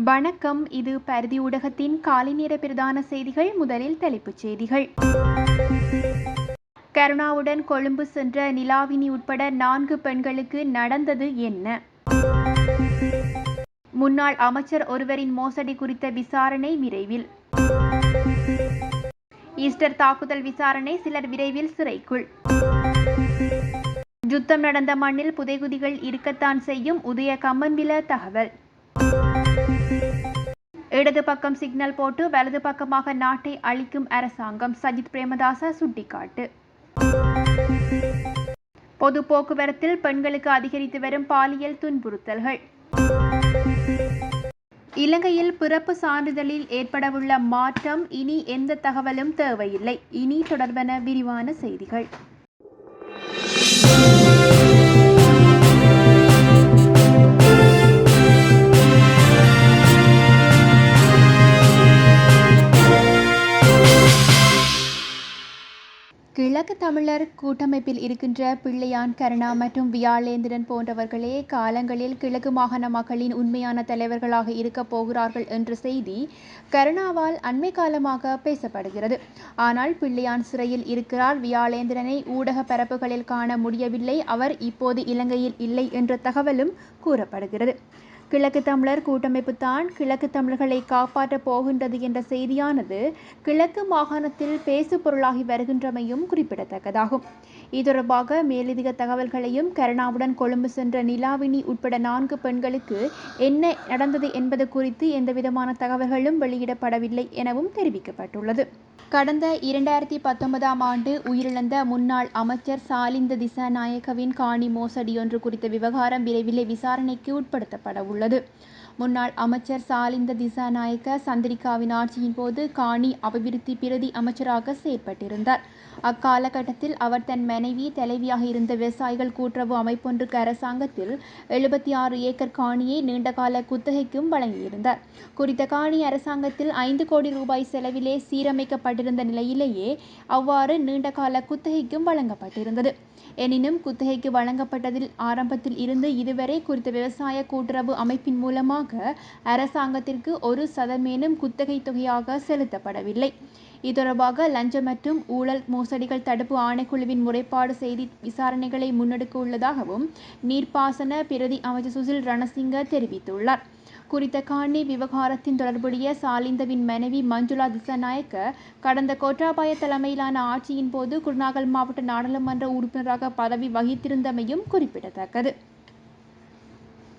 வணக்கம். இது பரிதி ஊடகத்தின் காலை நேர பிரதான செய்திகள். முதலில் தலைப்புச் செய்திகள். கருணாவுடன் கொழும்பு சென்ற நிலாவினி உட்பட 4 பெண்களுக்கு நடந்தது என்ன? முன்னாள் அமைச்சர் ஒருவரின் மோசடி குறித்த விசாரணை விரைவில். ஈஸ்டர் தாக்குதல் விசாரணை, சிலர் விரைவில் சிறைக்குள். யுத்தம் நடந்த மண்ணில் புதைகுதிகள் இருக்கத்தான் செய்யும், உதய கம்மன்பில தகவல். இடது பக்கம் சிக்னல் போட்டு வலது பக்கமாக நாட்டை அழிக்கும் அரசாங்கம், சஜித் பிரேமதாச சுட்டிக்காட்டு. பொது போக்குவரத்தில் பெண்களுக்கு அதிகரித்து வரும் பாலியல் துன்புறுத்தல்கள். இலங்கையில் பிறப்பு சான்றிதழில் ஏற்படவுள்ள மாற்றம், இனி எந்த தகவலும் தேவையில்லை. இனி தொடர்பான விரிவான செய்திகள். கிழக்கு தமிழர் கூட்டமைப்பில் இருக்கின்ற பிள்ளையான் கருணா மற்றும் வியாழேந்திரன் போன்றவர்களே காலங்களில் கிழக்கு மாகாண மக்களின் உண்மையான தலைவர்களாக இருக்கப் போகிறார்கள் என்ற செய்தி கருணாவால் அண்மை காலமாக பேசப்படுகிறது. ஆனால் பிள்ளையான் சிறையில் இருக்கிறார், வியாழேந்திரனை ஊடக பரப்புகளில் காண முடியவில்லை, அவர் இப்போது இலங்கையில் இல்லை என்ற தகவலும் கூறப்படுகிறது. கிழக்கு தமிழர் கூட்டமைப்பு தான் கிழக்கு தமிழர்களை காப்பாற்றப் போகின்றது என்ற செய்தியானது கிழக்கு மாகாணத்தில் பேசு பொருளாகி வருகின்றமையும் குறிப்பிடத்தக்கதாகும். இது தொடர்பாக மேலதிக தகவல்களையும் கருணாவுடன் கொழும்பு சென்ற நிலாவினி உட்பட 4 பெண்களுக்கு என்ன நடந்தது என்பது குறித்து எந்தவிதமான தகவல்களும் வெளியிடப்படவில்லை எனவும் தெரிவிக்கப்பட்டுள்ளது. கடந்த 2019ஆம் ஆண்டு உயிரிழந்த முன்னாள் அமைச்சர் சாலிந்த திசாநாயக்கவின் காணி மோசடியொன்று குறித்த விவகாரம் விரைவில் விசாரணைக்கு உட்படுத்தப்பட உள்ளது. முன்னாள் அமைச்சர் சாலிந்த திசாநாயக்க சந்திரிகாவின் ஆட்சியின் போது காணி அபிவிருத்தி பிரதி அமைச்சராக செயற்பட்டிருந்தார். அக்காலகட்டத்தில் அவர் தன் மனைவி தலைவியாக இருந்த விவசாயிகள் கூட்டுறவு அமைப்பொன்றுக்கு அரசாங்கத்தில் 76 ஏக்கர் காணியை நீண்டகால குத்தகைக்கும் வழங்கியிருந்தார். குறித்த காணி அரசாங்கத்தில் 5 கோடி ரூபாய் செலவிலே சீரமைக்கப்பட்டிருந்த நிலையிலேயே அவ்வாறு நீண்டகால குத்தகைக்கும் வழங்கப்பட்டிருந்தது. எனினும் குத்தகைக்கு வழங்கப்பட்டதில் ஆரம்பத்தில் இருந்து இதுவரை குறித்த விவசாய கூட்டுறவு அமைப்பின் மூலமாக அரசாங்கத்திற்கு 1% குத்தகை தொகையாக செலுத்தப்படவில்லை. இது தொடர்பாக லஞ்சம் மற்றும் ஊழல் மோசடிகள் தடுப்பு ஆணைக்குழுவின் முறைப்பாடு செய்தி விசாரணைகளை முன்னெடுக்க உள்ளதாகவும் நீர்ப்பாசன பிரதி அமைச்சர் சுசில் ரணசிங்க தெரிவித்துள்ளார். குறித்த காணி விவகாரத்தின் தொடர்புடைய சாலிந்தவின் மனைவி மஞ்சுளா திசாநாயக்க கடந்த கோட்டாபாய தலைமையிலான ஆட்சியின் போது குருநாகல் மாவட்ட நாடாளுமன்ற உறுப்பினராக பதவி வகித்திருந்தமையும் குறிப்பிடத்தக்கது.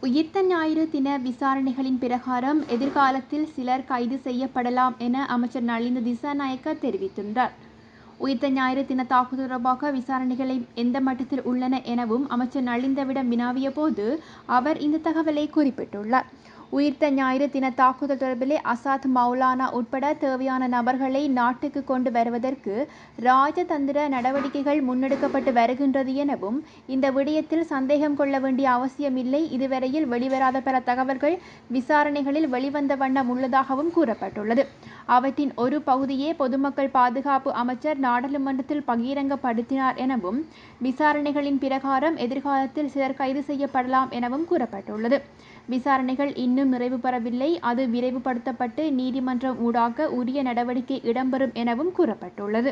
உயிர்த்த ஞாயிறு தின விசாரணைகளின் பிரகாரம் எதிர்காலத்தில் சிலர் கைது செய்யப்படலாம் என அமைச்சர் நலிந்த திசாநாயக்க தெரிவித்துள்ளார். உயிர்த்த ஞாயிறு தின தாக்குதல் தொடர்பாக விசாரணைகளை எந்த மட்டத்தில் உள்ளன எனவும் அமைச்சர் நலிந்தவிடம் வினாவிய போது அவர் இந்த தகவலை குறிப்பிட்டுள்ளார். உயிர்த்த ஞாயிறு தின தாக்குதல் தொடர்பிலே அசாத் மௌலானா உட்பட தேவையான நபர்களை நாட்டுக்கு கொண்டு வருவதற்கு ராஜதந்திர நடவடிக்கைகள் முன்னெடுக்கப்பட்டு வருகின்றது எனவும் இந்த விடயத்தில் சந்தேகம் கொள்ள வேண்டிய அவசியமில்லை, இதுவரையில் வெளிவராத பல தகவல்கள் விசாரணைகளில் வெளிவந்த வண்ணம் உள்ளதாகவும் கூறப்பட்டுள்ளது. அவற்றின் ஒரு பகுதியே பொதுமக்கள் பாதுகாப்பு அமைச்சர் நாடாளுமன்றத்தில் பகிரங்கப்படுத்தினார் எனவும் விசாரணைகளின் பிரகாரம் எதிர்காலத்தில் சிலர் கைது செய்யப்படலாம் எனவும் கூறப்பட்டுள்ளது. விசாரணைகள் இன்னும் நிறைவு பெறவில்லை, அது விரைவுபடுத்தப்பட்டு நீதிமன்றம் ஊடாக உரிய நடவடிக்கை இடம்பெறும் எனவும் கூறப்பட்டுள்ளது.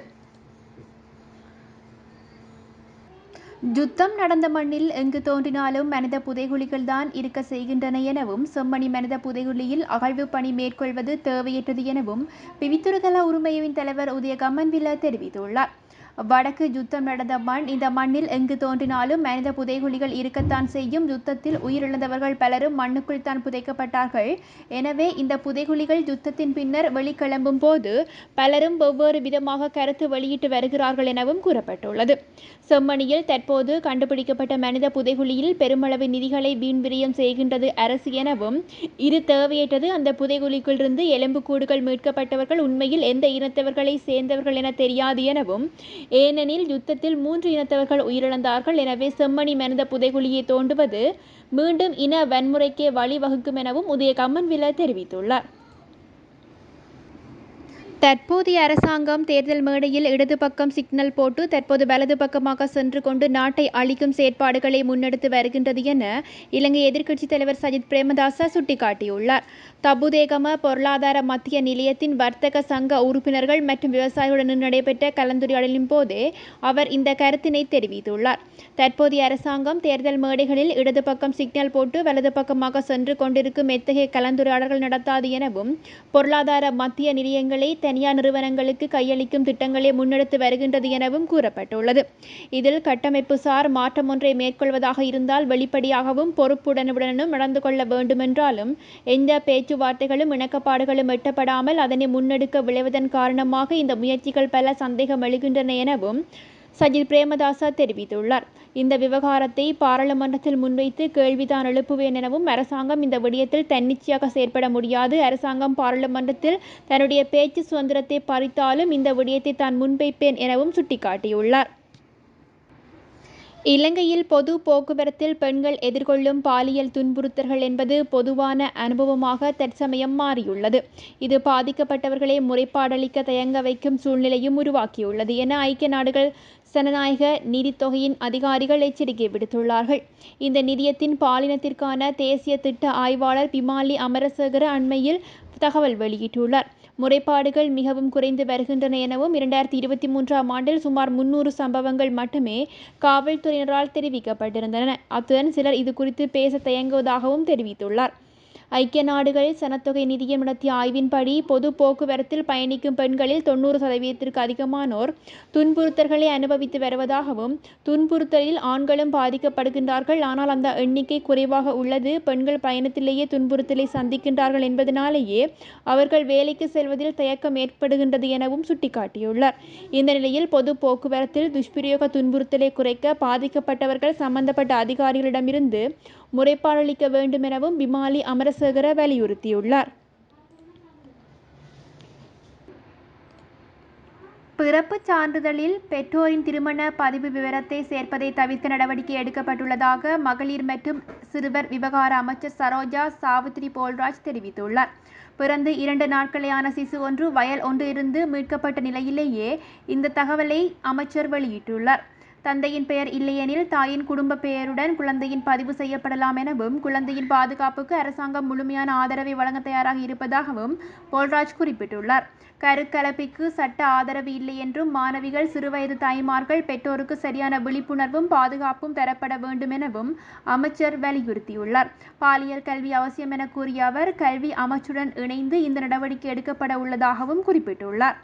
யுத்தம் நடந்த மண்ணில் எங்கு தோன்றினாலும் மனித புதைகுழிகள் தான் இருக்க செய்கின்றன எனவும் செம்மணி மனித புதைகுழியில் அகழ்வு பணி மேற்கொள்வது தேவையற்றது எனவும் பிவித்துருகல உரிமையின் தலைவர் உதய கம்மன்பில தெரிவித்துள்ளார். வடக்கு யுத்தம் நடந்த மண், இந்த மண்ணில் எங்கு தோன்றினாலும் மனித புதைகுழிகள் இருக்கத்தான் செய்யும், யுத்தத்தில் உயிரிழந்தவர்கள் பலரும் மண்ணுக்குள் தான் புதைக்கப்பட்டார்கள். எனவே இந்த புதைகுழிகள் யுத்தத்தின் பின்னர் வெளிக்கிளம்பும் போது பலரும் வெவ்வேறு விதமாக கருத்து வெளியிட்டு வருகிறார்கள் எனவும் கூறப்பட்டுள்ளது. செம்மணியில் தற்போது கண்டுபிடிக்கப்பட்ட மனித புதைகுழியில் பெருமளவு நிதிகளை வீண் விரயம் செய்கின்றது அரசு எனவும் இது தேவையற்றது, அந்த புதைகுழிக்குள்ளிருந்து எலும்புக்கூடுகள் மீட்கப்பட்டவர்கள் உண்மையில் எந்த இனத்தவர்களை சேர்ந்தவர்கள் என தெரியாது எனவும், ஏனெனில் யுத்தத்தில் 3 இனத்தவர்கள் உயிரிழந்தார்கள், எனவே செம்மணி மனித புதைகுழியை தோண்டுவது மீண்டும் இன வன்முறைக்கே வழிவகுக்கும் எனவும் உதய கம்மன்பில தெரிவித்துள்ளார். தற்போதைய அரசாங்கம் தேர்தல் மேடையில் இடது பக்கம் சிக்னல் போட்டு தற்போது வலது பக்கமாக சென்று கொண்டு நாட்டை அழிக்கும் செயற்பாடுகளை முன்னெடுத்து வருகின்றது என இலங்கை எதிர்க்கட்சித் தலைவர் சஜித் பிரேமதாச சுட்டிக்காட்டியுள்ளார். தபுதேகம பொருளாதார மத்திய நிலையத்தின் வர்த்தக சங்க உறுப்பினர்கள் மற்றும் விவசாயிகளுடன் நடைபெற்ற கலந்துரையாடலின் போதே அவர் இந்த கருத்தினை தெரிவித்துள்ளார். தற்போதைய அரசாங்கம் தேர்தல் மேடைகளில் இடது பக்கம் சிக்னல் போட்டு வலது பக்கமாக சென்று கொண்டிருக்கும் எத்தகைய கலந்துரையாடல்கள் நடத்தாது எனவும் பொருளாதார மத்திய நிலையங்களை தனியார் நிறுவனங்களுக்கு கையளிக்கும் திட்டங்களை முன்னெடுத்து வருகின்றது எனவும் கூறப்பட்டுள்ளது. இதில் கட்டமைப்புசார் மாற்றம் ஒன்றை மேற்கொள்வதாக இருந்தால் வெளிப்படையாகவும் பொறுப்புடனுடனும் நடந்து கொள்ள வேண்டுமென்றாலும் எந்த பேச்சுவார்த்தைகளும் இணக்கப்பாடுகளும் எட்டப்படாமல் அதனை முன்னெடுக்க விளைவதன் காரணமாக இந்த முயற்சிகள் பல சந்தேகம் எழுகின்றன எனவும் சஜித் பிரேமதாச தெரிவித்துள்ளார். இந்த விவகாரத்தை பாராளுமன்றத்தில் முன்வைத்து கேள்விதான் எழுப்புவேன் எனவும் அரசாங்கம் இந்த விடயத்தில் தன்னிச்சையாக செயற்பட முடியாது. அரசாங்கம் பாராளுமன்றத்தில் தன்னுடைய பேச்சு சுதந்திரத்தை பறித்தாலும் இந்த விடயத்தை தான் முன்வைப்பேன் எனவும் சுட்டிக்காட்டியுள்ளார். இலங்கையில் பொது போக்குவரத்தில் பெண்கள் எதிர்கொள்ளும் பாலியல் துன்புறுத்தல்கள் என்பது பொதுவான அனுபவமாக தற்சமயம் மாறியுள்ளது. இது பாதிக்கப்பட்டவர்களை முறைப்பாடளிக்க தயங்க வைக்கும் சூழ்நிலையும் உருவாக்கியுள்ளது என ஐக்கிய நாடுகள் ஜனநாயக நீதித்தொகையின் அதிகாரிகள் எச்சரிக்கை விடுத்துள்ளார்கள். இந்த நிதியத்தின் பாலினத்திற்கான தேசிய திட்ட ஆய்வாளர் பிமாலி அமரசேகர அண்மையில் தகவல் வெளியிட்டுள்ளார். முறைப்பாடுகள் மிகவும் குறைந்து வருகின்றன எனவும் 2023ஆம் ஆண்டில் சுமார் 300 சம்பவங்கள் மட்டுமே காவல்துறையினரால் தெரிவிக்கப்பட்டிருந்தன. அத்துடன் சிலர் இது குறித்து பேச தயங்குவதாகவும் தெரிவித்துள்ளார். ஐக்கிய நாடுகள் சனத்தொகை நிதியம் நடத்திய ஆய்வின்படி பொது போக்குவரத்தில் பயணிக்கும் பெண்களில் 90% அதிகமானோர் துன்புறுத்தல்களை அனுபவித்து வருவதாகவும் துன்புறுத்தலில் ஆண்களும் பாதிக்கப்படுகின்றார்கள், ஆனால் அந்த எண்ணிக்கை குறைவாக உள்ளது, பெண்கள் பயணத்திலேயே துன்புறுத்தலை சந்திக்கின்றார்கள் என்பதனாலேயே அவர்கள் வேலைக்கு செல்வதில் தயக்கம் ஏற்படுகின்றது எனவும் சுட்டிக்காட்டியுள்ளார். இந்த நிலையில் பொது போக்குவரத்தில் துஷ்பிரயோக துன்புறுத்தலை குறைக்க பாதிக்கப்பட்டவர்கள் சம்பந்தப்பட்ட அதிகாரிகளிடமிருந்து முறைப்பாடளிக்க வேண்டும் எனவும் பிமாலி அமரசேகர வலியுறுத்தியுள்ளார். பிறப்புச் சான்றிதழில் பெற்றோரின் திருமண பதிவு விவரத்தை சேர்ப்பதை தவிர்க்க நடவடிக்கை எடுக்கப்பட்டுள்ளதாக மகளிர் மற்றும் சிறுவர் விவகார அமைச்சர் சரோஜா சாவித்ரி போல்ராஜ் தெரிவித்துள்ளார். பிறந்து 2 நாட்களேயான சிசு ஒன்று வயல் ஒன்றிலிருந்து மீட்கப்பட்ட நிலையிலேயே இந்த தகவலை அமைச்சர் வெளியிட்டுள்ளார். தந்தையின் பெயர் இல்லையெனில் தாயின் குடும்ப பெயருடன் குழந்தையின் பதிவு செய்யப்படலாம் எனவும் குழந்தையின் பாதுகாப்புக்கு அரசாங்கம் முழுமையான ஆதரவை வழங்க தயாராக இருப்பதாகவும் போல்ராஜ் குறிப்பிட்டுள்ளார். கருக்கலைப்புக்கு சட்ட ஆதரவு இல்லை என்றும் மாணவிகள், சிறுவயது தாய்மார்கள், பெற்றோருக்கு சரியான விழிப்புணர்வும் பாதுகாப்பும் தரப்பட வேண்டும் எனவும் அமைச்சர் வலியுறுத்தியுள்ளார். பாலியல் கல்வி அவசியம் என கூறிய அவர் கல்வி அமைச்சுடன் இணைந்து இந்த நடவடிக்கை எடுக்கப்பட உள்ளதாகவும் குறிப்பிட்டுள்ளார்.